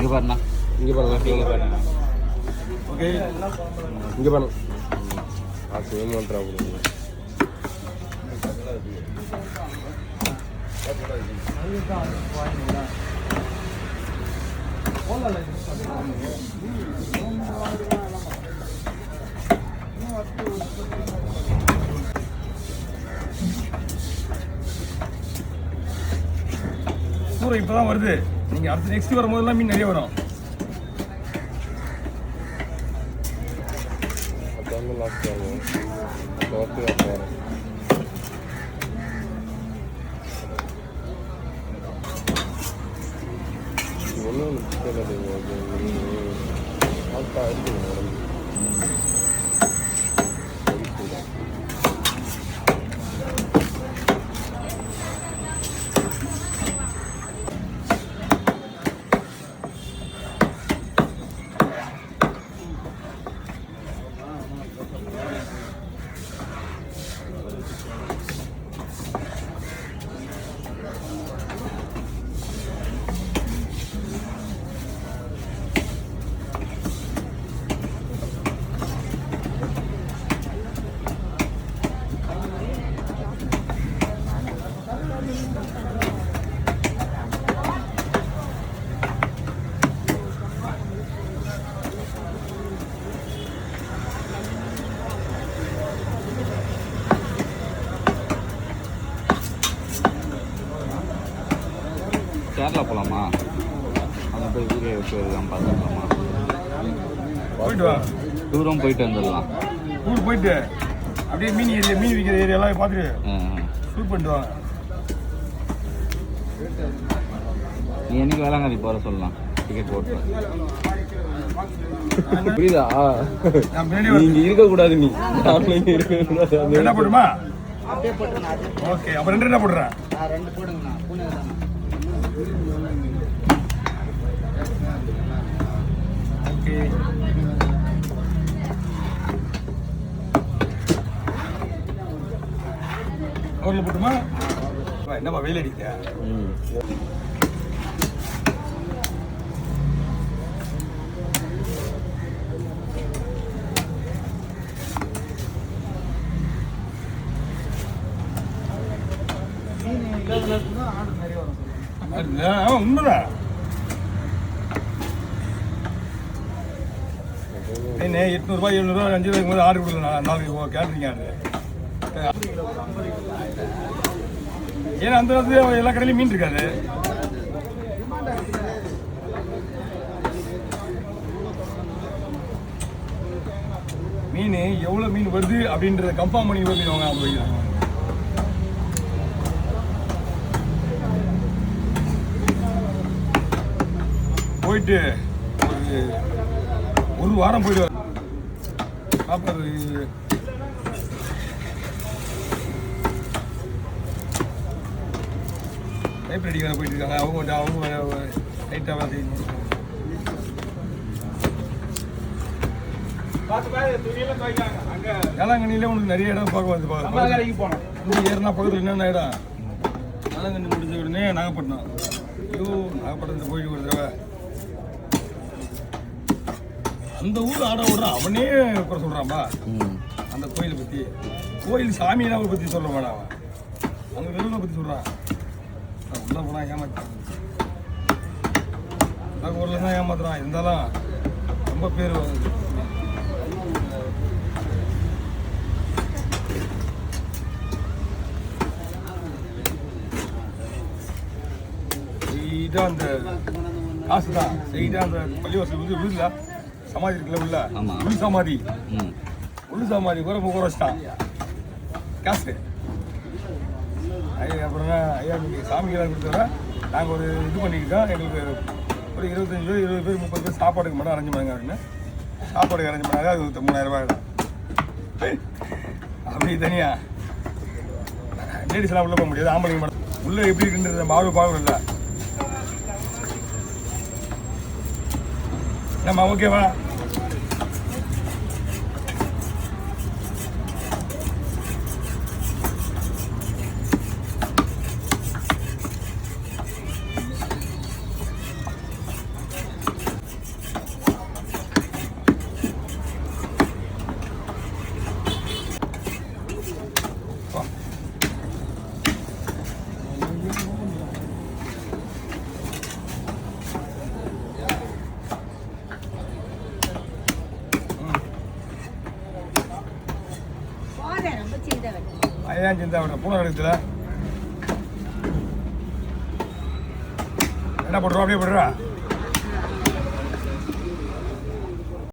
இங்கே பாருண்ணா, இங்கே பாருங்க. ஓகே, இங்கே பாருங்க. சேம் பண்ணுறா கொடுங்க. சூறை இப்போ தான் வருது. நீங்கள் அடுத்து நெக்ஸ்ட் வரும்போதெல்லாம் மீன் நிறைய வரும். அதான் லாஸ்ட் வரும். போகிறேன். ஒன்றும் ஆட்டா இருக்குங்க உடம்பு. கேரளா போகலாமா? அங்கே போய் வீடியோ வச்சுலாம் பார்த்துக்கலாமா? போயிட்டு வா, தூரம் போயிட்டு வந்துடலாம். ஊர் போயிட்டு அப்படியே மீன் விற்கிற ஏரியாலாம் பார்த்துட்டு ஷூட் பண்ணிட்டு வாங்க. நீ என்னைக்கு வேளாங்கண்ணி போகிற சொல்லலாம், டிக்கெட் போட்டு. புரியுதா? நீங்க இருக்கக்கூடாது. நீ என்ன போடுமா? ஓகே, அப்போ ரெண்டு என்ன போடுறேன்? ரெண்டு போடுங்கண்ணா. ஓகே, அவரில் போட்டுமா? என்னப்பா வெயில் அடிக்க? உண்மைதான். என்ன 800 ரூபாய் 700 ரூபாய் 5 ரூபாய்க்கு ஆர்டர் கொடுக்கலாம். நாளைக்கு கேட்ரிங் ஆர்டர். ஏன்னா அந்த இடத்துல எல்லா கடையிலையும் மீன் இருக்காது. மீன் எவ்வளோ மீன் வருது அப்படின்றத கன்ஃபார்ம் பண்ணி மீன் வாங்க போய்க்கிறாங்க. போயிட்டு ஒரு வாரம் போயிட்டு சாப்பிட்றது. லைப்ரரி வேலை போயிட்டு இருக்காங்க. அவங்க லைட்டாக வேலை செய்யணும். வேளாங்கண்ணியில உனக்கு நிறைய இடம் பார்க்க வந்து போனோம். ஏறினா பக்கத்தில் என்னென்ன இடம்? வேளாங்கண்ணி முடிஞ்ச உடனே நாகப்பட்டினம். ஐயோ, நாகப்பட்டினத்தில் போயிட்டு ஒரு தடவை அந்த ஊர் ஆட விடுறான். அவனே குறை சொல்கிறான்பா அந்த கோயிலை பற்றி. கோயில் சாமியை பற்றி சொல்ல வேணாம். அவன் அங்கே வெறுமை பற்றி சொல்கிறான். உள்ளே போனால் ஏமாத்தான். அந்த ஊரில் தான் ஏமாத்துறான். இருந்தாலும் ரொம்ப பேர் செய்தா அந்த காசு தான். செய்தா அந்த பள்ளிவாசல் விழுதுல சமாதி இருக்குல்ல, உள்ள உள் சமாதி. உள் சமாதி கூட முக வச்சிட்டான் காசு. அப்புறம் ஐயா நீங்கள் சாமிக்கெல்லாம் கொடுத்தா நாங்கள் ஒரு இது பண்ணிக்கிட்டோம். எங்களுக்கு ஒரு 25 பேர் 20 பேர் 30 பேர் சாப்பாடுக்கு மட்டும் அரேஞ்ச் பண்ணுங்க அப்படின்னு. சாப்பாடுக்கு அரேஞ்ச் பண்ணாங்க. அது 3000 ரூபாய் தான். அப்படி தனியாக லேடிஸ்லாம் உள்ளே போக முடியாது. ஆம்பளைங்க மட்டும் உள்ளே எப்படி இருக்குன்றது பார்க்கணும் இல்லை. நம்ம ஓகேவா? வா. ஐயா சிந்தா விட பூனை எடுத்துல என்ன போட்டுருவா அப்படியே போட்டுருவா